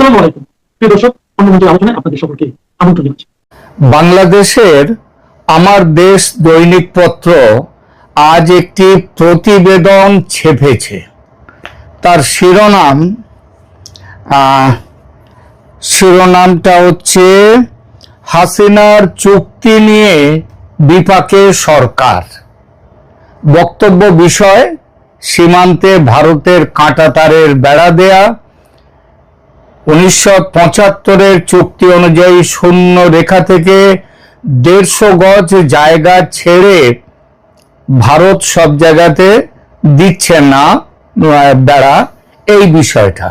আসসালামু আলাইকুম প্রিয় দর্শক, অন্যমন্ত্রী আলোচনায় আপনাদের সকলকে আমন্ত্রণ জানাচ্ছি। বাংলাদেশের আমার দেশ দৈনিক পত্র আজ একটি প্রতিবেদন ছেপেছে। তার শিরোনামটা হচ্ছে হাসিনার চুক্তি নিয়ে বিপাকে সরকার। বক্তব্য বিষয় সীমান্তে ভারতের কাঁটাতারের বেড়া দেয়া, 1975-এর চুক্তি অনুযায়ী শূন্য রেখা থেকে 150 গজ জায়গা ছেড়ে ভারত সব জায়গাতে দিচ্ছে না বেড়া, এই বিষয়টা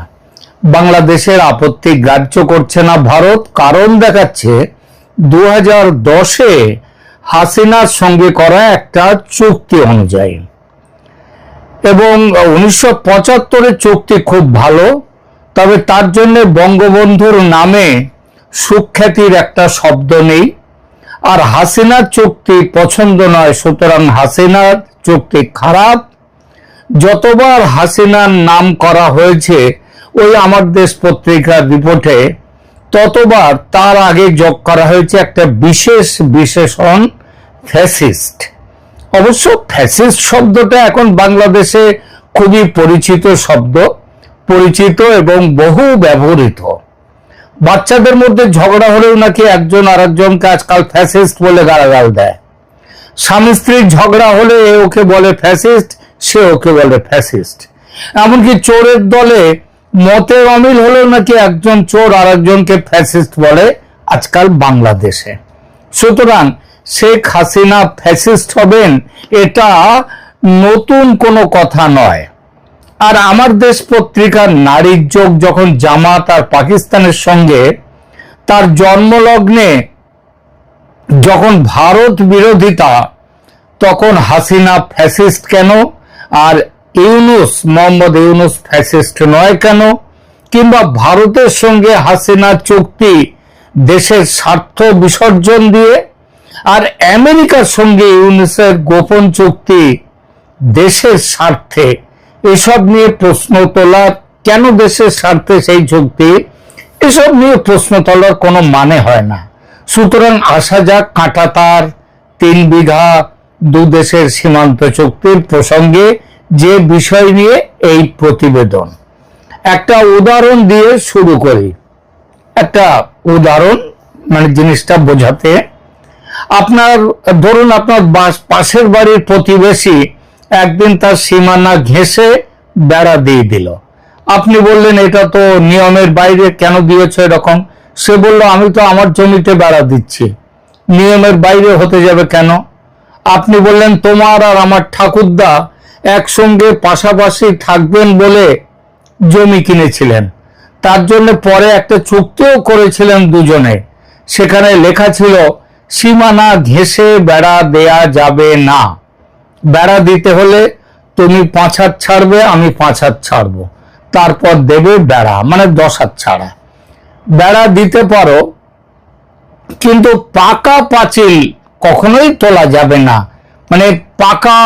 বাংলাদেশের আপত্তি গ্রাহ্য করছে না ভারত। কারণ দেখাচ্ছে 2010-এ হাসিনার সঙ্গে করা একটা চুক্তি অনুযায়ী, এবং 1975-এর চুক্তি খুব ভালো, তবে তার জন্য বঙ্গবন্ধুর নামে সুখ্যাতির একটা শব্দ নেই। আর হাসিনার চুক্তি পছন্দ নয়, সুতরাং হাসিনার চুক্তি খারাপ। যতবার হাসিনার নাম করা হয়েছে ওই আমার দেশ পত্রিকার রিপোর্টে, ততবার তার আগে যোগ করা হয়েছে একটা বিশেষ বিশেষণ, ফ্যাসিস্ট। অবশ্য ফ্যাসিস্ট শব্দটা এখন বাংলাদেশে খুবই পরিচিত শব্দ, পরিচিত এবং বহু ব্যবহৃত। বাচ্চাদের মধ্যে ঝগড়া হলেও নাকি একজন আর একজনকে আজকাল ফ্যাসিস্ট বলে গালাগাল দেয়। স্বামী স্ত্রীর ঝগড়া হলে এ ওকে বলে ফ্যাসিস্ট, সে ওকে বলে ফ্যাসিস্ট। এমনকি চোরের দলে মতের অমিল হলেও নাকি একজন চোর আর একজনকে ফ্যাসিস্ট বলে আজকাল বাংলাদেশে। সুতরাং শেখ হাসিনা ফ্যাসিস্ট হবেন এটা নতুন কোনো কথা নয়। আর আমার দেশ পত্রিকার নারীর যোগ যখন জামাত আর পাকিস্তানের সঙ্গে তার জন্মলগ্নে যখন ভারত বিরোধিতা, তখন হাসিনা ফ্যাসিস্ট কেন, আর মোহাম্মদ ইউনূস ফ্যাসিস্ট নয় কেন, কিংবা ভারতের সঙ্গে হাসিনা চুক্তি দেশের স্বার্থ বিসর্জন দিয়ে, আর আমেরিকার সঙ্গে ইউনূসের গোপন চুক্তি দেশের স্বার্থে, এসব নিয়ে প্রশ্ন তোলার, কেন দেশের স্বার্থে সেই চুক্তি, এসব নিয়ে প্রশ্ন তোলার কোনো মানে হয় না। সুতরাং আসা যাক কাঁটাতার 3 বিঘা দু দেশের সীমান্ত চুক্তির প্রসঙ্গে, যে বিষয় নিয়ে এই প্রতিবেদন। একটা উদাহরণ দিয়ে শুরু করি। একটা উদাহরণ মানে জিনিসটা বোঝাতে, আপনার ধরুন আপনার পাশের বাড়ির প্রতিবেশী একদিন তার সীমানা ঘেঁষে বেড়া দিয়ে দিল। আপনি বললেন এটা তো নিয়মের বাইরে, কেন দিয়েছ এরকম? সে বলল আমি তো আমার জমিতে বেড়া দিচ্ছি, নিয়মের বাইরে হতে যাবে কেন? আপনি বললেন তোমার আর আমার ঠাকুরদা একসঙ্গে পাশাপাশি থাকবেন বলে জমি কিনেছিলেন, তার জন্য পরে একটা চুক্তিও করেছিলেন দুজনে, সেখানে লেখা ছিল সীমানা ঘেঁষে বেড়া দেয়া যাবে না, বেড়া দিতে হলে তুমি 5 হাত ছাড়বে, আমি 5 হাত ছাড়বো, তারপর দেবে বেড়া, মানে 10 হাত ছাড়া। বেড়া দিতে পারো, কিন্তু পাকা পাঁচিল কখনোই তোলা যাবে না, মানে পাকা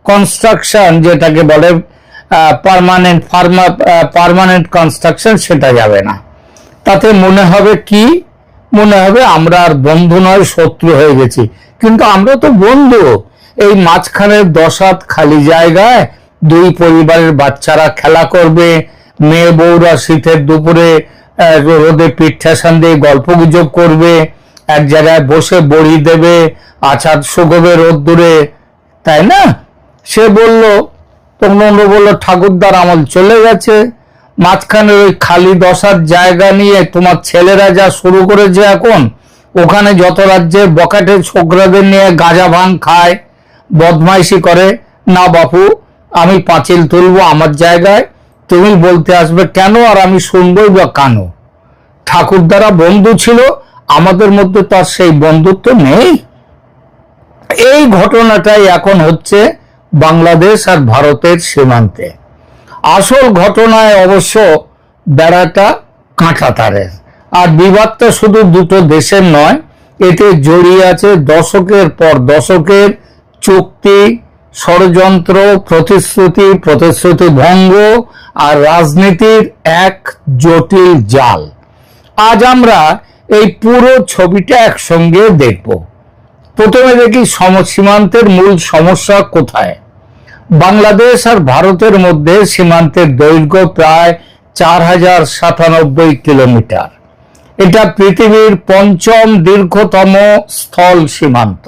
কনস্ট্রাকশন যেটাকে বলে পার্মানেন্ট কনস্ট্রাকশন, সেটা যাবে না। তাতে মনে হবে কি, মনে হবে আমরা আর বন্ধু নয়, শত্রু হয়ে গেছি। কিন্তু আমরা তো বন্ধু। এই মাঝখানে 10 হাত খালি জায়গায় 2 পরিবারের বাচ্চারা খেলা করবে, মেয়ে বউরা শীতের দুপুরে রোদে পিঠ ঠেসান দিয়ে গল্প গুজব করবে, এক জায়গায় বসে বড়ি দেবে, আচার শুকোবে রোদ্দুরে, তাই না? সে বলল, তখন বলল ঠাকুরদার আমল চলে গেছে, মাঝখানে ওই খালি 10 হাত জায়গা নিয়ে তোমার ছেলেরা যা শুরু করেছে এখন, ওখানে যত রাজ্যের বকাটে ছোকরাদের নিয়ে গাঁজা ভাং খায়, বদমাইশি করে। না বাপু, আমি পাঁচিল তুলবো আমার জায়গায়, তুমি বলতে আসবে কেন, আর আমি শুনবই বা কেন? ঠাকুরদারা বন্ধু ছিল, আমাদের মধ্যে তো আর সেই বন্ধুত্ব নেই। এই ঘটনাটাই এখন হচ্ছে বাংলাদেশ আর ভারতের সীমান্তে। আসল ঘটনায় অবশ্য বেড়াটা কাঁটাতারের, আর বিবাদটা শুধু দুটো দেশের নয়, এতে জড়িয়ে আছে দশকের পর দশকের চুক্তি, ষড়যন্ত্র, প্রতিশ্রুতি ভঙ্গ আর রাজনীতির এক জটিল জাল। আজ আমরা এই পুরো ছবিটা একসঙ্গে দেখব। প্রথমে দেখি সীমান্তের মূল সমস্যা কোথায়। বাংলাদেশ আর ভারতের মধ্যে সীমান্তের দৈর্ঘ্য প্রায় 4097 কিলোমিটার। এটা পৃথিবীর পঞ্চম দীর্ঘতম স্থল সীমান্ত।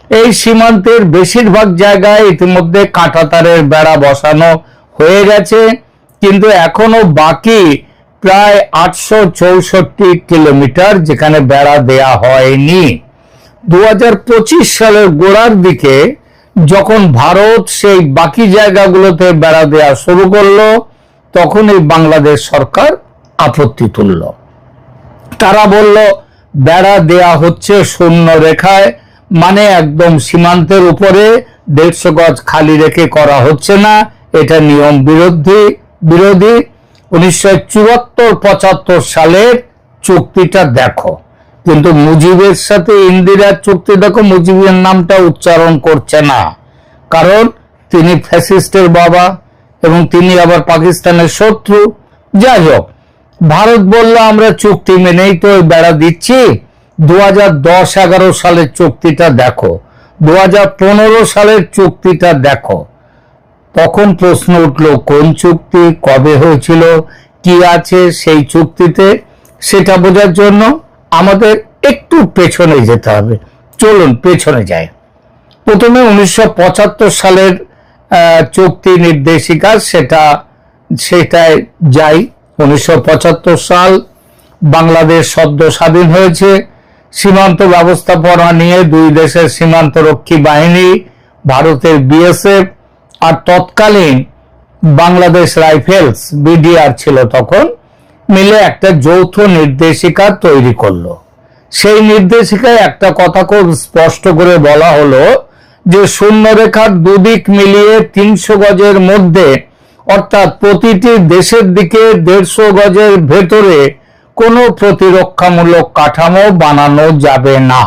এই সীমান্তের বেশিরভাগ জায়গায় ইতিমধ্যে কাঁটাতারের বেড়া বসানো হয়ে গেছে, কিন্তু এখনো বাকি প্রায় 864 কিলোমিটার যেখানে বেড়া দেয়া হয়নি। 2025 সালের গোড়ার দিকে যখন ভারত সেই বাকি জায়গাগুলোতে বেড়া দেয়া শুরু করলো, তখন এই বাংলাদেশ সরকার আপত্তি তুলল। তারা বলল বেড়া দেয়া হচ্ছে শূন্য রেখায়, মানে একদম সীমান্তের উপরে 150 গজ খালি রেখে করা হচ্ছে না, এটা নিয়ম বিরোধী। 1974-75 সালের চুক্তিটা দেখো, কিন্তু মুজিবের সাথে ইন্দিরার চুক্তি দেখো, মুজিবের নামটা উচ্চারণ করছে না, কারণ তিনি ফ্যাসিস্টের বাবা এবং তিনি আবার পাকিস্তানের শত্রু। যাই হোক, ভারত বলল আমরা চুক্তি মেনেই তো বেড়া দিচ্ছি। 2010-11 সালের চুক্তিটা দেখো, 2015 সালের চুক্তিটা দেখো। তখন প্রশ্ন উঠল কোন চুক্তি, কবে হয়েছিল, কি আছে সেই চুক্তিতে, সেটা বোঝার জন্য আমাদের একটু পেছনে যেতে হবে। চলুন পেছনে যাই। প্রথমে 1975 সালের চুক্তি নির্দেশিকা, সেটায় যাই। 1975 সাল, বাংলাদেশ সদ্য স্বাধীন হয়েছে। সীমান্ত ব্যবস্থাপনা নিয়ে দুই দেশের সীমান্তরক্ষী বাহিনী, ভারতের বিএসএফ আর তৎকালীন বাংলাদেশ রাইফেলস বিডিআর ছিল তখন, মিলে একটা যৌথ নির্দেশিকা তৈরি করলো। সেই নির্দেশিকায় একটা কথা খুব স্পষ্ট করে বলা হলো যে শূন্যরেখার দুদিক মিলিয়ে 300 গজের মধ্যে, অর্থাৎ প্রতিটি দেশের দিকে 150 গজের ভেতরে কোনো প্রতিরক্ষামূলক কাঠামো বানানো যাবে না।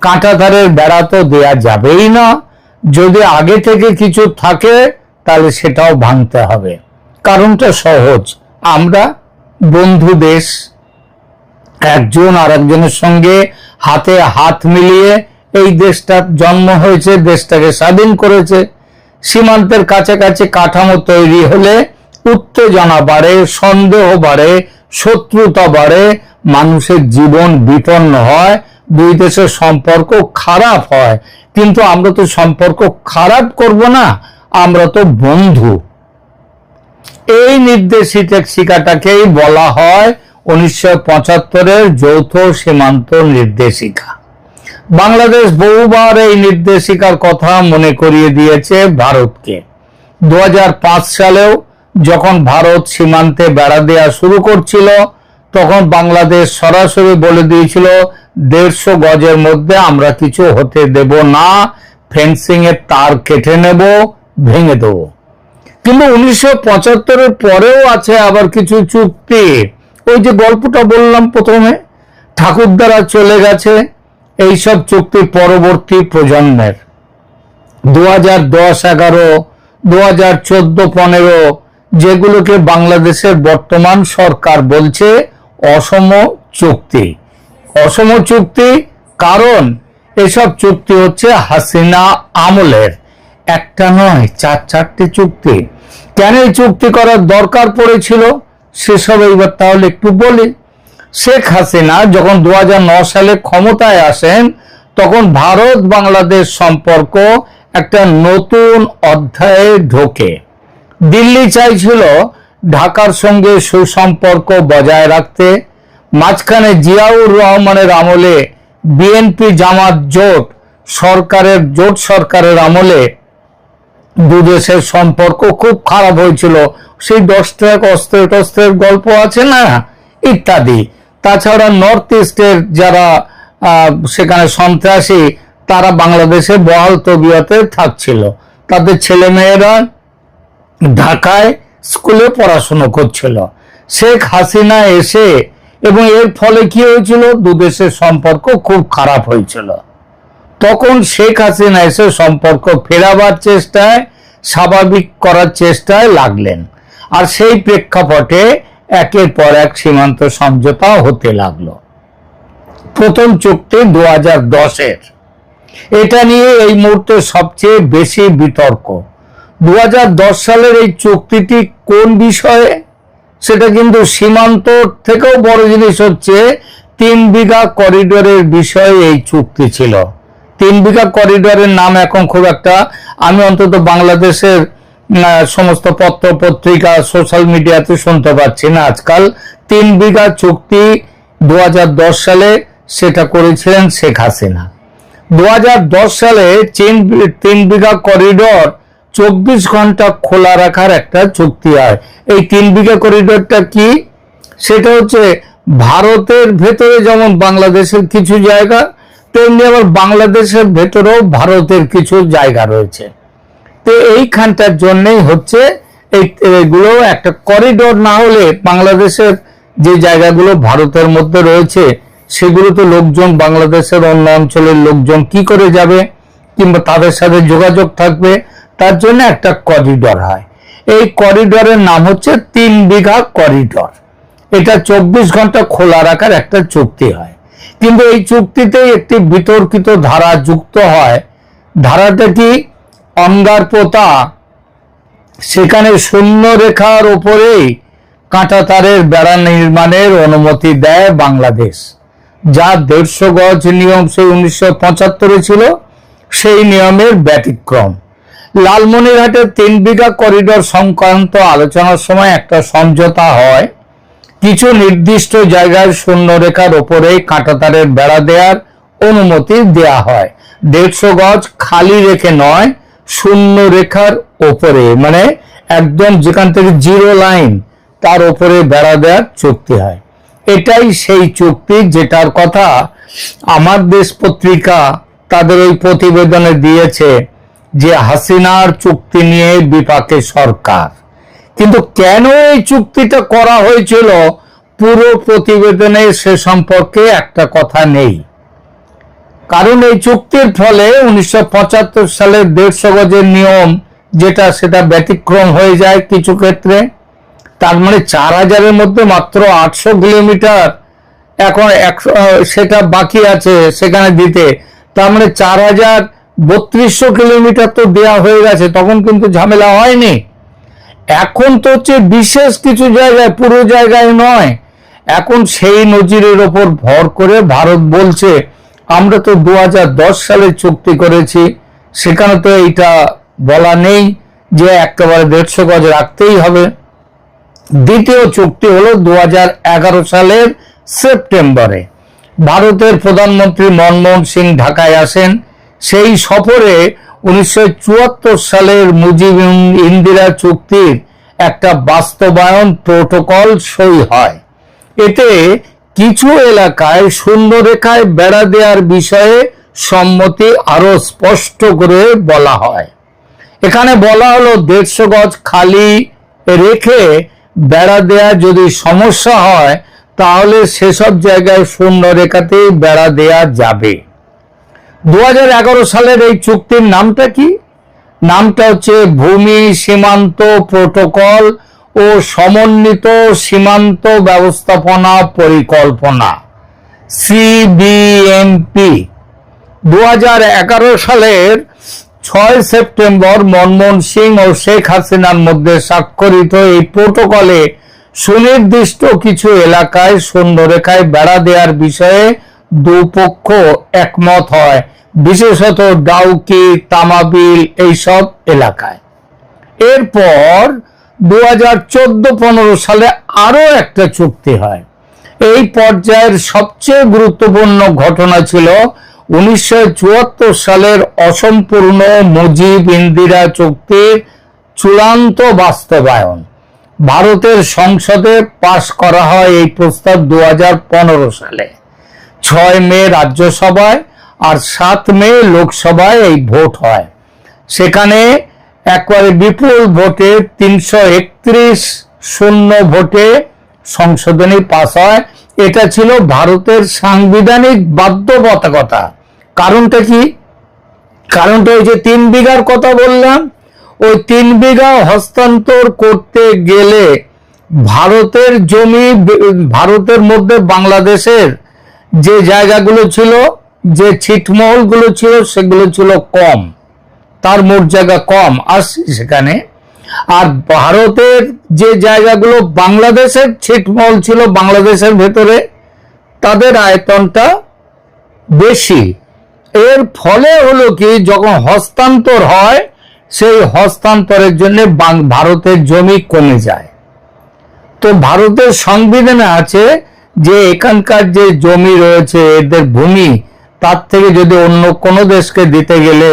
কাঁটাতারের বেড়া তো দেয়া যাবেই না। যদি আগে থেকে কিছু থাকে তাহলে সেটাও ভাঙতে হবে। কারণটা সহজ, আমরা বন্ধু দেশ, একজন আর একজনের সঙ্গে হাতে হাত মিলিয়ে এই দেশটার জন্ম হয়েছে, দেশটাকে স্বাধীন করেছে। সীমান্তের কাছাকাছি কাঠামো তৈরি হলে উত্তেজনা বাড়ে, সন্দেহ বাড়ে, শত্রুতা বাড়ে, মানুষের জীবন বিপন্ন হয়, দুই দেশের সম্পর্ক খারাপ হয়। কিন্তু আমরা তো সম্পর্ক খারাপ করব না, আমরা তো বন্ধু। এই নির্দেশিকাটাকেই বলা হয় 1975-এর যৌথ সীমান্ত নির্দেশিকা। বাংলাদেশ বহুবার এই নির্দেশিকার কথা মনে করিয়ে দিয়েছে ভারতকে। 2005 সালেও যখন ভারত সীমান্তে বেড়া দেওয়া শুরু করছিল, তখন বাংলাদেশ সরাসরি বলে দিয়েছিল 150 গজের মধ্যে আমরা কিছু হতে দেব না, ফেন্সিং এর তার কেটে নেব, ভেঙে দেব। কিন্তু 1975-এর পরেও আছে আবার কিছু চুক্তি। ওই যে গল্পটা বললাম প্রথমে, ঠাকুরদারা চলে গেছে, এইসব চুক্তি পরবর্তী প্রজন্মের। 2010-11, 2014-15 যেগুলোকে বাংলাদেশের বর্তমান সরকার বলছে অসম চুক্তি। অসম চুক্তি কারণ এসব চুক্তি হচ্ছে হাসিনা আমলের, একটা নয় 4-4টে চুক্তি। কেন এই চুক্তি করার দরকার পড়েছিল সেসব এইবার তাহলে একটু বলি। শেখ হাসিনা যখন 2009 সালে ক্ষমতায় আসেন, তখন ভারত বাংলাদেশ সম্পর্ক একটা নতুন অধ্যায়ে ঢোকে। দিল্লি চাইছিল ঢাকার সঙ্গে সুসম্পর্ক বজায় রাখতে। মাঝখানে জিয়াউর রহমানের আমলে বিএনপি জামাত জোট সরকারের আমলে দুদেশের সম্পর্ক খুব খারাপ হয়েছিল। সেই 10 ট্রাক অস্ত্রের গল্প আছে না, ইত্যাদি। তাছাড়া নর্থ ইস্টের যারা সেখানে সন্ত্রাসী, তারা বাংলাদেশে বহাল তবিয়তে থাকছিল। তাদের ছেলেমেয়েরা ঢাকায় স্কুলে পড়াশোনা করছিল। শেখ হাসিনা এসে, এবং এর ফলে কি হয়েছিল, দুদেশের সম্পর্ক খুব খারাপ হয়েছিল। তখন শেখ হাসিনা এসে সম্পর্ক ফেরাবার চেষ্টায়, স্বাভাবিক করার চেষ্টায় লাগলেন। আর সেই প্রেক্ষাপটে একের পর এক সীমান্ত সমঝোতা হতে লাগলো। প্রথম চুক্তি 2010-এর, এটা নিয়ে এই মুহূর্তে সবচেয়ে বেশি বিতর্ক। 2010 সালের এই চুক্তিটি কোন বিষয়ে, সেটা কিন্তু সীমান্ত থেকেও বড় জিনিস হচ্ছে 3 বিঘা করিডোরের বিষয়ে এই চুক্তি ছিল। 3 বিঘা করিডোরের নাম এখন খুব একটা, আমি অন্তত বাংলাদেশের সমস্ত পত্র পত্রিকা সোশ্যাল মিডিয়াতে শুনতে পাচ্ছি না আজকাল। 3 বিঘা চুক্তি 2010 সালে সেটা করেছিলেন শেখ হাসিনা। 2010 সালে 3 বিঘা করিডোর 24 ঘন্টা খোলা রাখার একটা চুক্তি হয়। এই 3 বিঘা করিডোরটা কি, সেটা হচ্ছে ভারতের ভেতরে যেমন বাংলাদেশের কিছু জায়গা, তেমনি আবার বাংলাদেশের ভেতরেও ভারতের কিছু জায়গা রয়েছে। তো এইখানটার জন্যই হচ্ছে এইগুলো একটা করিডোর না হলে বাংলাদেশের যে জায়গাগুলো ভারতের মধ্যে রয়েছে সেগুলো তো লোকজন, বাংলাদেশের অন্য অঞ্চলের লোকজন কি করে যাবে কিংবা তাদের সাথে যোগাযোগ থাকবে, তার জন্য একটা করিডোর হয়। এই করিডোরের নাম হচ্ছে 3 বিঘা করিডোর। এটা 24 ঘন্টা খোলা রাখার একটা চুক্তি হয়। কিন্তু এই চুক্তিতে একটি বিতর্কিত ধারা যুক্ত হয়। ধারাটা কি, অঙ্গার পোতা সেখানে শূন্য রেখার উপরেই কাঁটাতারের বেড়া নির্মাণের অনুমতি দেয় বাংলাদেশ, যা 150 গজ নিয়ম সেই 1975-এ ছিল, সেই নিয়মের ব্যতিক্রম। লালমনিরহাটের 3 বিঘা করিডোর সংক্রান্ত আলোচনার সময় একটা সমঝোতা হয়। কিছু নির্দিষ্ট জায়গায় শূন্য রেখার ওপরে কাঁটাতারের বেড়া দেওয়ার অনুমতি দেয়া হয়। 150 গজ খালি রেখে নয়, শূন্য রেখার ওপরে, মানে একদম যেখান থেকে জিরো লাইন তার ওপরে বেড়া দেওয়ার চুক্তি হয়। এটাই সেই চুক্তি যেটার কথা আমার দেশ পত্রিকা তাদের ওই প্রতিবেদনে দিয়েছে যে হাসিনার চুক্তি নিয়ে বিপাকে সরকার। কিন্তু কেন এই চুক্তিটা করা হয়েছিল পুরো প্রতিবেদনে সে সম্পর্কে একটা কথা নেই। কারণ এই চুক্তির ফলে 1975 সালের 150 গজের নিয়ম যেটা, সেটা ব্যতিক্রম হয়ে যায় কিছু ক্ষেত্রে। তার মানে 4000-এর মধ্যে মাত্র 800 কিলোমিটার এখন সেটা বাকি আছে সেখানে দিতে। তার মানে 4200 কিলোমিটার তো দেওয়া হয়ে গেছে, তখন কিন্তু ঝামেলা হয়নি। এখন তো হচ্ছে বিশেষ কিছু জায়গায়, পুরো জায়গায় নয়। এখন সেই নজিরের ওপর ভর করে ভারত বলছে আমরা তো 2010 সালে চুক্তি করেছি, সেখানে তো এইটা বলা নেই যে একেবারে 150 গজ রাখতেই হবে। দ্বিতীয় চুক্তি হলো 2011 সালের সেপ্টেম্বরে। ভারতের প্রধানমন্ত্রী মনমোহন সিং ঢাকায় আসেন। সেই সফরে 1974 সালের মুজিব ইন্দিরা চুক্তির একটা বাস্তবায়ন প্রোটোকল সই হয়। এতে কিছু এলাকায় শূন্য রেখায় বেড়া দেওয়ার বিষয়ে সম্মতি আরো স্পষ্ট করে বলা হয়। এখানে বলা হলো 150 গজ খালি রেখে বেড়া দেয়া যদি সমস্যা হয় তাহলে সেসব জায়গায় শূন্য রেখাতেই বেড়া দেয়া যাবে। 2011 সালের এই চুক্তির নামটা কি? নামটা হচ্ছে ভূমি সীমান্ত প্রোটোকল ও সমন্বিত সীমান্ত ব্যবস্থাপনা পরিকল্পনা, CBMP। 2011 সালের 6 সেপ্টেম্বর মনমোহন সিং ও শেখ হাসিনার মধ্যে স্বাক্ষরিত এই প্রোটোকলে সুনির্দিষ্ট কিছু এলাকায় শূন্য রেখায় বেড়া দেওয়ার বিষয়ে দুপক্ষ একমত হয়, বিশেষত ডাউকি, তামাবিল এইসব এলাকায়। এরপর 2014-15 সালে আরো একটা চুক্তি হয়। এই পর্যায়ের সবচেয়ে গুরুত্বপূর্ণ ঘটনা ছিল 1974 সালের অসম্পূর্ণ মুজিব ইন্দিরা চুক্তির চূড়ান্ত বাস্তবায়ন। ভারতের সংসদে পাশ করা হয় এই প্রস্তাব 2015 সালে। 6 মে রাজ্যসভায় আর 7 মে লোকসভায় এই ভোট হয়। সেখানে একবারে বিপুল ভোটে 331 শূন্য ভোটে সংশোধনী পাস হয়। এটা ছিল ভারতের সাংবিধানিক বাধ্যবাধকতা। কারণটা কি? কারণটা ওই যে 3 বিঘার কথা বললাম, ওই 3 বিঘা হস্তান্তর করতে গেলে ভারতের জমি, ভারতের মধ্যে বাংলাদেশের যে জায়গাগুলো ছিল, যে ছিটমহলগুলো ছিল, সেগুলো ছিল কম, তার মোট জায়গা কম, আসছি সেখানে। আর ভারতের যে জায়গাগুলো বাংলাদেশের ছিটমহল ছিল বাংলাদেশের ভেতরে, তাদের আয়তনটা বেশি। এর ফলে হলো কি, যখন হস্তান্তর হয়, সেই হস্তান্তরের জন্য ভারতের জমি কমে যায়। তো ভারতের সংবিধানে আছে যে এখানকার যে জমি রয়েছে, এদের ভূমি, তার থেকে যদি অন্য কোনো দেশকে দিতে গেলে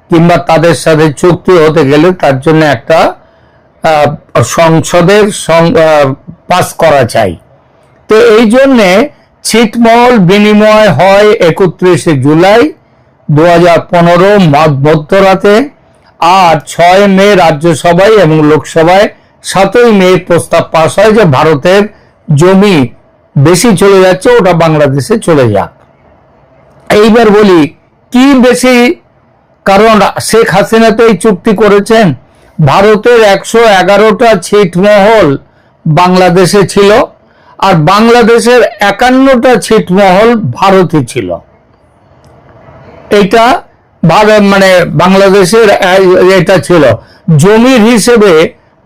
কিংবা তাদের সাথে চুক্তি হতে গেলে, তার জন্য একটা সংসদের পাস করা চাই। তো এই জন্যে ছিটমহল বিনিময় হয় 31শে জুলাই 2015 মধ্যরাতে, আর 6 মে রাজ্যসভায় এবং লোকসভায় 7ই মে প্রস্তাব পাস হয় যে ভারতের জমি বেশি চলে যাচ্ছে, ওটা বাংলাদেশে চলে যাক। এইবার বলি কি বেশি, কারণ শেখ হাসিনা তো এই চুক্তি করেছেন। ভারতের 111টা ছিটমহল বাংলাদেশে ছিল, আর বাংলাদেশের 51টা ছিটমহল ভারতে ছিল। এটা মানে বাংলাদেশের এটা ছিল জমির হিসেবে।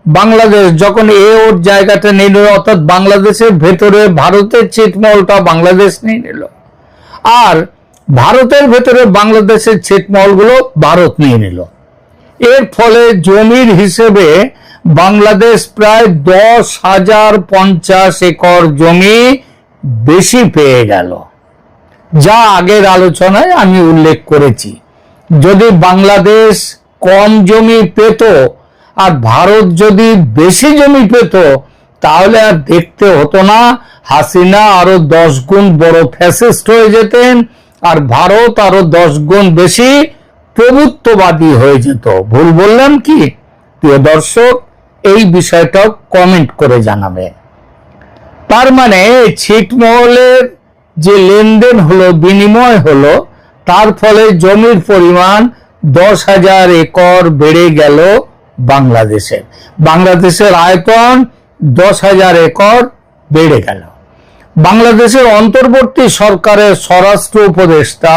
বাংলাদেশ যখন ওর জায়গাটা নিয়ে নিল, অর্থাৎ বাংলাদেশের ভেতরে ভারতের ছিটমহলটা বাংলাদেশ নিয়ে নিল, আর ভারতের ভেতরে বাংলাদেশের ছিটমহলগুলো ভারত নিয়ে নিল। এর ফলে জমির হিসেবে বাংলাদেশ প্রায় 10,050 একর জমি বেশি পেয়ে গেল, যা আগের আলোচনায় আমি উল্লেখ করেছি। যদি বাংলাদেশ কম জমি পেত আর ভারত যদি বেশি জমি পেত, তাহলে আর দেখতে হতো না, হাসিনা আরো 10 গুণ বড় ফ্যাসিস্ট হয়ে যেতেন, আর ভারত আরো 10 গুণ বেশি প্রভুত্ববাদী হয়ে যেত। ভুল বললাম কি? প্রিয় দর্শক, এই বিষয়টা কমেন্ট করে জানাবে। তার মানে ছিটমহলের যে লেনদেন হলো, বিনিময় হলো, তার ফলে জমির পরিমাণ 10,000 একর বেড়ে গেল বাংলাদেশের। বাংলাদেশের আয়তন 10,000 একর বেড়ে গেল। বাংলাদেশের অন্তর্বর্তী সরকারের স্বরাষ্ট্র উপদেষ্টা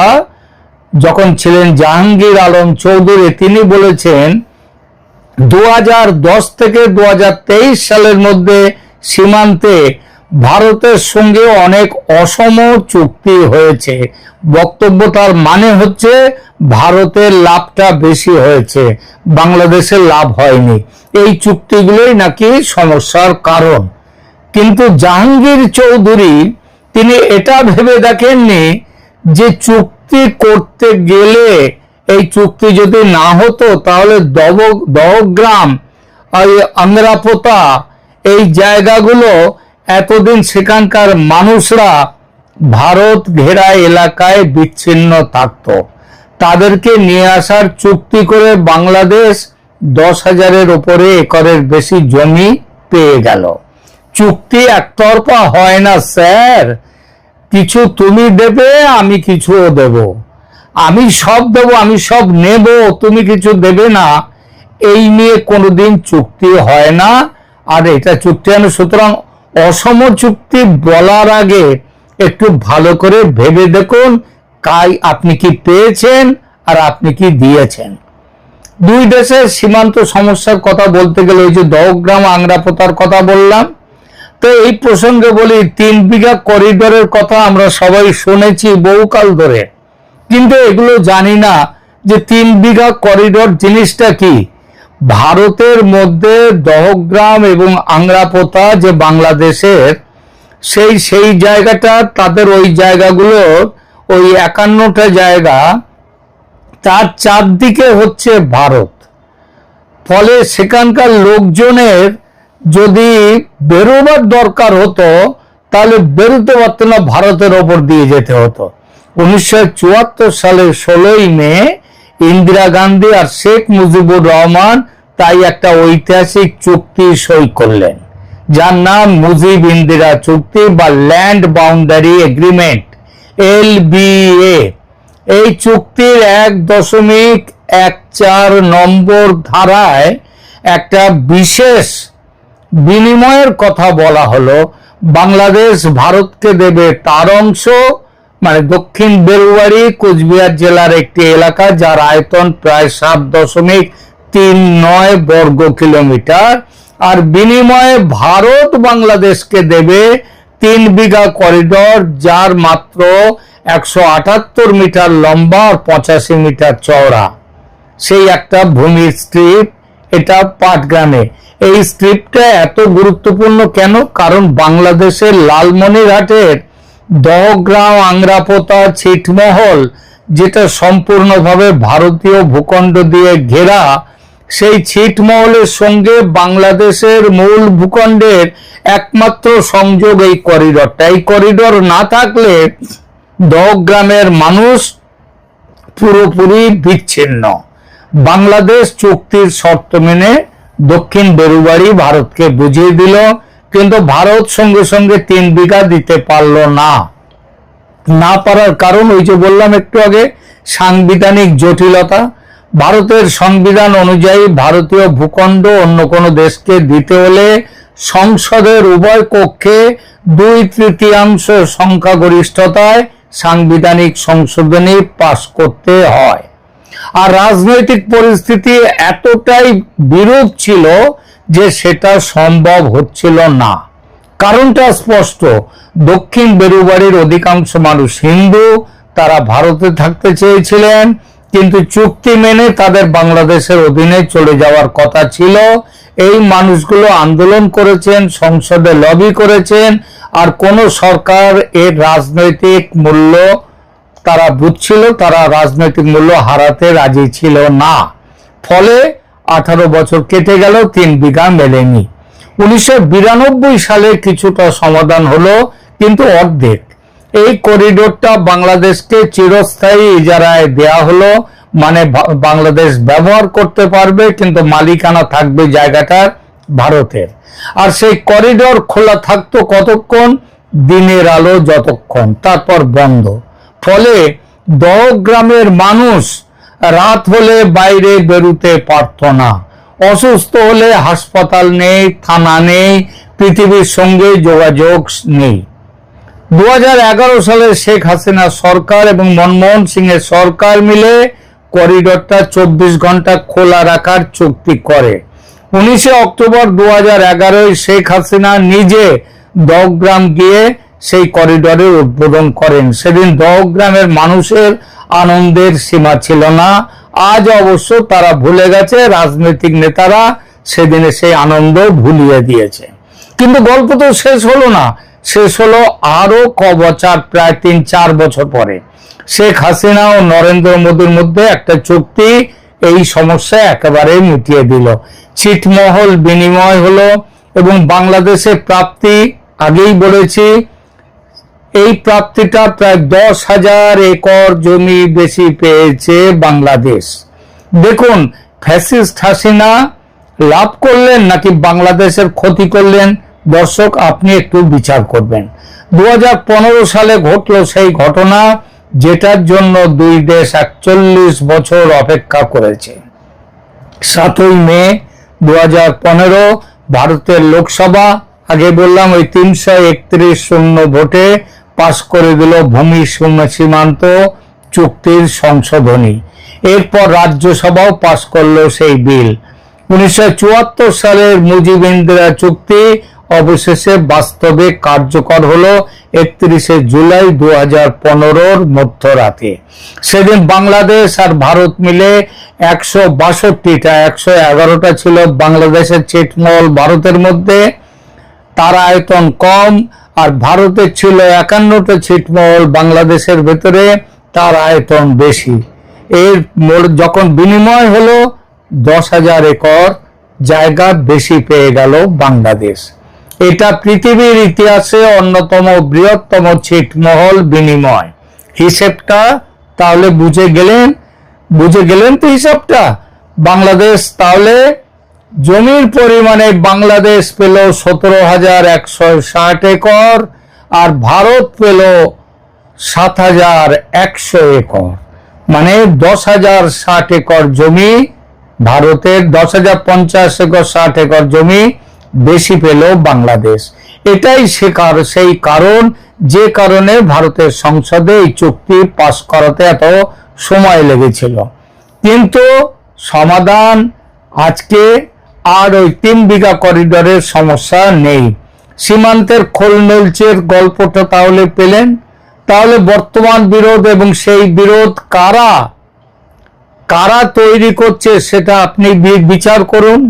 যখন ছিলেন জাহাঙ্গীর আলম চৌধুরী, তিনি বলেছেন 2010 থেকে 2023 সালের মধ্যে সীমান্তে ভারতের সঙ্গে অনেক অসম চুক্তি হয়েছে। বক্তব্য তার মানে হচ্ছে ভারতের লাভটা বেশি হয়েছে, বাংলাদেশের লাভ হয়নি। এই চুক্তিগুলোই নাকি সমস্যার কারণ। কিন্তু জাহাঙ্গীর চৌধুরী তিনি এটা ভেবে দেখেননি যে চুক্তি করতে গেলে, এই চুক্তি যদি না হতো তাহলে দহগ্রাম, আংরাপোতা, এই জায়গাগুলো এতদিন সেখানকার মানুষরা ভারত ঘেরা এলাকায় বিচ্ছিন্ন থাকত। তাদেরকে নিয়ে আসার চুক্তি করে বাংলাদেশ 10,000-এর উপরে একরের বেশি জমি পেয়ে গেল। চুক্তি একতরফা হয় না স্যার, কিছু তুমি দেবে, আমি কিছুও দেব, আমি সব দেব, আমি সব নেব, তুমি কিছু দেবে না, এই নিয়ে কোনোদিন চুক্তি হয় না। আর এটা চুক্তি হয় না। সুতরাং অসম চুক্তি বলার আগে একটু ভালো করে ভেবে দেখুন আপনি কি পেয়েছেন আর আপনি কি দিয়েছেন। দুই দেশের সীমান্ত সমস্যার কথা বলতে গেলে ওই যে দহগ্রাম আংরাপোতার কথা বললাম, তো এই প্রসঙ্গে বলি 3 বিঘা করিডোরের কথা আমরা সবাই শুনেছি বহুকাল ধরে, কিন্তু এগুলো জানি না যে 3 বিঘা করিডোর জিনিসটা কি। ভারতের মধ্যে দহগ্রাম এবং আংরাপোতা যে বাংলাদেশের, সেই জায়গাটা, তাদের ওই জায়গাগুলো, ওই 51টা জায়গা, তার চারদিকে হচ্ছে ভারত। ফলে সেখানকার লোকজনের যদি বেরোবার দরকার হতো, তাহলে বেরোতে পারতো না, ভারতের ওপর দিয়ে যেতে হতো। 1974 সালের 16ই মে ইন্দিরা গান্ধী আর শেখ মুজিবুর রহমান তাই একটা ঐতিহাসিক চুক্তি সই করলেন, যার নাম মুজিব ইন্দিরা চুক্তি বা ল্যান্ড বাউন্ডারি এগ্রিমেন্ট, LBA। এই চুক্তির 1.14 নম্বর ধারায় একটা বিশেষ বিনিময়ের কথা বলা হলো। বাংলাদেশ ভারতকে দেবে তার অংশ, মানে দক্ষিণ বেরুবাড়ি কোচবিহার জেলার একটি এলাকা, যার আয়তন প্রায় 7.39 বর্গ কিলোমিটার, আর বিনিময়ে ভারত বাংলাদেশকে দেবে 3 বিঘা করিডর, যার মাত্র 178 মিটার লম্বা আর 85 মিটার চওড়া। সেই একটা ভূমির স্ট্রিপ, এটা পাটগ্রামে। এই স্ট্রিপটা এত গুরুত্বপূর্ণ কেন? কারণ বাংলাদেশের লালমনিরহাটের দহগ্রাম, আংরাপোতা, ছিটমহল, যেটা সম্পূর্ণভাবে ভারতীয় ভূখণ্ড দিয়ে ঘেরা, সেই ছিটমহলের সঙ্গে বাংলাদেশের মূল ভূখণ্ডের একমাত্র সংযোগ এই করিডরটা। এই করিডর না থাকলে দহগ্রামের মানুষ পুরোপুরি বিচ্ছিন্ন। বাংলাদেশ চুক্তির শর্ত মেনে দক্ষিণ বেরুবাড়ি ভারতকে বুঝিয়ে দিল, কিন্তু ভারত সঙ্গে সঙ্গে 3 বিঘা দিতে পারলো না। না পারার কারণ ওই যে বললাম একটু আগে, সাংবিধানিক জটিলতা। ভারতের সংবিধান অনুযায়ী ভারতীয় ভূখণ্ড অন্য কোনো দেশকে দিতে হলে সংসদের উভয় কক্ষে 2/3 সংখ্যাগরিষ্ঠতায় সাংবিধানিক সংশোধনী পাশ করতে হয়। আর রাজনৈতিক পরিস্থিতি এতটাই বিরূপ ছিল যে সেটা সম্ভব হচ্ছিল না। কারণটা স্পষ্ট, দক্ষিণ বেরুবাড়ির অধিকাংশ মানুষ হিন্দু, তারা ভারতে থাকতে চেয়েছিলেন, কিন্তু চুক্তি মেনে তাদের বাংলাদেশের অধীনে চলে যাওয়ার কথা ছিল। এই মানুষগুলো আন্দোলন করেছেন, সংসদে লবি করেছেন, আর কোন সরকার এর রাজনৈতিক মূল্য তারা বুঝছিল, তারা রাজনৈতিক মূল্য হারাতে রাজি ছিল না। ফলে 18 বছর কেটে গেল, 3 বিঘা মেলেনি। 1992 সালে কিছুটা সমাধান হলো, কিন্তু অর্ধেক। এই করিডোরটা বাংলাদেশকে চিরস্থায়ী ইজারায় দেয়া হলো, মানে বাংলাদেশ ব্যবহার করতে পারবে, কিন্তু মালিকানা থাকবে জায়গাটার ভারতের। আর সেই করিডোর খোলা থাকতো কতক্ষণ? দিনের আলো যতক্ষণ, তারপর বন্ধ। ফলে দহগ্রামের মানুষ রাত হলে বাইরে বেরোতে পারত না, অসুস্থ হলে হাসপাতাল নেই, থানা নেই, পৃথিবীর সঙ্গে যোগাযোগ নেই। 2011 সালে শেখ হাসিনা সরকার এবং মনমোহন সিং এর সরকার মিলে করিডোরটা 24 ঘন্টা খোলা রাখার চুক্তি করে। 19 অক্টোবর 2011 শেখ হাসিনা নিজে দহগ্রাম গিয়ে সেই করিডোরের উদ্বোধন করেন। সেদিন দহগ্রামের মানুষের আনন্দের সীমা ছিল না। আজ অবশ্য তারা ভুলে গেছে, রাজনৈতিক নেতারা সেদিনে সেই আনন্দ ভুলিয়ে দিয়েছে। কিন্তু গল্প তো শেষ হলো না, শেষ হলো আরো বছর, প্রায় 3-4 বছর পরে। শেখ হাসিনা ও নরেন্দ্র মোদীর মধ্যে একটা চুক্তি এই সমস্যা একেবারে মিটিয়ে দিল। ছিটমহল বিনিময় হলো এবং বাংলাদেশের প্রাপ্তি, আগেই বলেছি, এই প্রাপ্তিটা প্রায় 10,000 একর জমি বেশি পেয়েছে বাংলাদেশ। দেখুন, ফ্যাসিস্ট হাসিনা লাভ করলেন নাকি বাংলাদেশের ক্ষতি করলেন? দর্শক, আপনি একটু বিচার করবেন। 2015 সালে ঘটলো সেই ঘটনা যেটার জন্য দুই দেশ 41 বছর অপেক্ষা করেছে। 7ই মে 2015 ভারতের লোকসভা, আগে বললাম ওই 331 ভোটে পাশ করে দিল ভূমি সীমান্ত চুক্তির সংশোধনী। এরপর রাজ্যসভাও পাশ করলো সেই বিল। 1974 সালের মুজিব ইন্দিরা চুক্তি অবশেষে বাস্তবে কার্যকর হলো 31 জুলাই 2015 মধ্যরাতে। সেদিন বাংলাদেশ আর ভারত মিলে 162টা, 111টা ছিল বাংলাদেশের ছিটমহল ভারতের মধ্যে, তার আয়তন কম, আর ভারতের ছিল 51টা ছিটমহল বাংলাদেশের ভেতরে, তার আয়তন বেশি। এর যখন বিনিময় হলো 10,000 একর জায়গা বেশি পেয়ে গেল বাংলাদেশ। এটা পৃথিবীর ইতিহাসে অন্যতম বৃহত্তম ছিটমহল বিনিময়। হিসেবটা তাহলে বুঝে গেলেন তো হিসাবটা? বাংলাদেশ তাহলে জমির পরিমাণে বাংলাদেশ পেল 17,160 একর, আর ভারত পেল 7,100 একর। মানে 10,060 একর জমি, ভারতের 10,050 একর 60 একর জমি বেশি পেল বাংলাদেশ। এটাই সেই কারণ যে কারণে ভারতের সংসদে এই চুক্তি পাস করাতে এত সময় লেগেছিল। কিন্তু সমাধান আজকে আর ওই 3 বিঘা করিডোরের সমস্যা নেই। সীমান্তের খোলনলচের গল্পটা তাহলে পেলেন। তাহলে বর্তমান বিরোধ এবং সেই বিরোধ কারা তৈরি করছে সেটা আপনি বিচার করুন।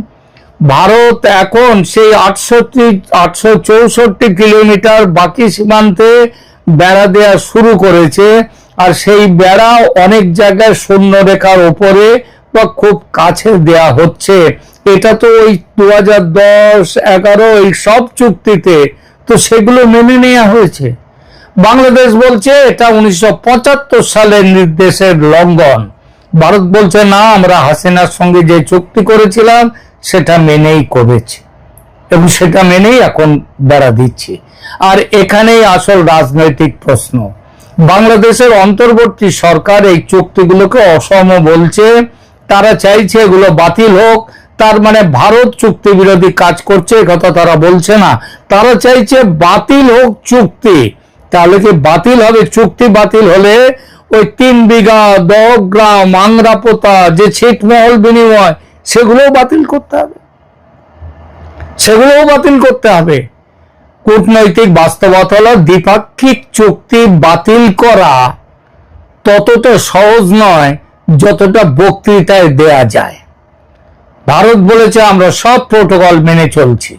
ভারত এখন সেই 864 কিলোমিটার বাকি সীমান্তে বেড়া দেওয়া শুরু করেছে, আর সেই বেড়া অনেক জায়গায় শূন্য রেখার উপরে বা খুব কাছে দেয়া হচ্ছে। এটা তো ওই 2010-11 এই সব চুক্তিতে তো সেগুলো মেনে নেওয়া হয়েছে। বাংলাদেশ বলছে এটা 1975 সালের নির্দেশের লঙ্ঘন। ভারত বলছে না, আমরা হাসিনার সঙ্গে যে চুক্তি করেছিলাম সেটা মেনেই করেছি এবং সেটা মেনেই এখন বেড়া দিচ্ছি। আর এখানেই আসল রাজনৈতিক প্রশ্ন। বাংলাদেশের অন্তর্বর্তী সরকার এই চুক্তিগুলোকে অসম বলছে, তারা চাইছে এগুলো বাতিল হোক। তার মানে ভারত চুক্তি বিরোধী কাজ করছে কথা তারা বলছে না, তারা চাইছে বাতিল হোক চুক্তি। তাহলে কি বাতিল হবে? চুক্তি বাতিল হলে ওই 3 বিঘা, 10 গ্রাম, আংরাপোতা যে ছিটমহল বিনিময় সেগুলোও বাতিল করতে হবে। কূটনৈতিক বাস্তবতা হলো দ্বিপাক্ষিক চুক্তি বাতিল করা ততটা সহজ নয় যতটা বক্তৃতায় দেয়া যায়। ভারত বলেছে আমরা সব প্রোটোকল মেনে চলছি,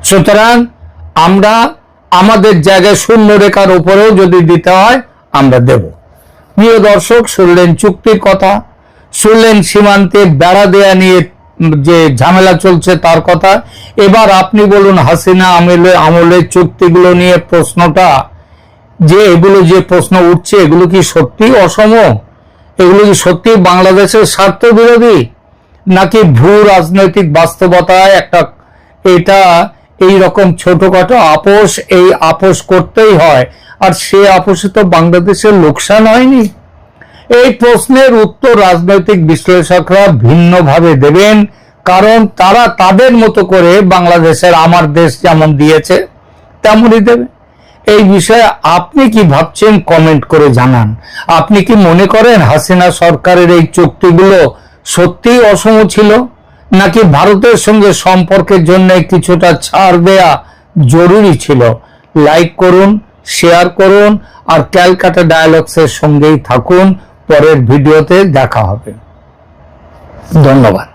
সুতরাং আমরা আমাদের জায়গায় শূন্য রেখার উপরেও যদি দিতে হয় আমরা দেব। প্রিয় দর্শক, শুনলেন চুক্তির কথা, শুনলেন সীমান্তে বেড়া দেয়া নিয়ে যে ঝামেলা চলছে তার কথা। এবার আপনি বলুন, হাসিনা আমলের চুক্তিগুলো নিয়ে প্রশ্নটা যে এগুলো যে প্রশ্ন উঠছে এগুলো কি সত্যি অসম? এগুলো কি সত্যি বাংলাদেশের স্বার্থ বিরোধী, নাকি ভূ রাজনৈতিক বাস্তবতায় এটা এই রকম ছোটখাটো আপোষ, এই আপোষ করতেই হয়, আর সে আপোষে তো বাংলাদেশের লোকসান হয়নি? এই প্রশ্নের উত্তর রাজনৈতিক বিশ্লেষকরা ভিন্নভাবে দেবেন, কারণ তারা তাদের মতো করে বাংলাদেশের আমার দেশ যেমন দিয়েছে তেমনই দেবে। এই বিষয়ে আপনি কি ভাবছেন কমেন্ট করে জানান। আপনি কি মনে করেন হাসিনা সরকারের এই চুক্তিগুলো সত্যিই অসম ছিল, নাকি ভারতের সঙ্গে সম্পর্কের জন্য কিছুটা ছাড় দেয়া জরুরি ছিল? লাইক করুন, শেয়ার করুন, আর ক্যালকাটা ডায়ালগসের সঙ্গেই থাকুন। পরের ভিডিওতে দেখা হবে। ধন্যবাদ।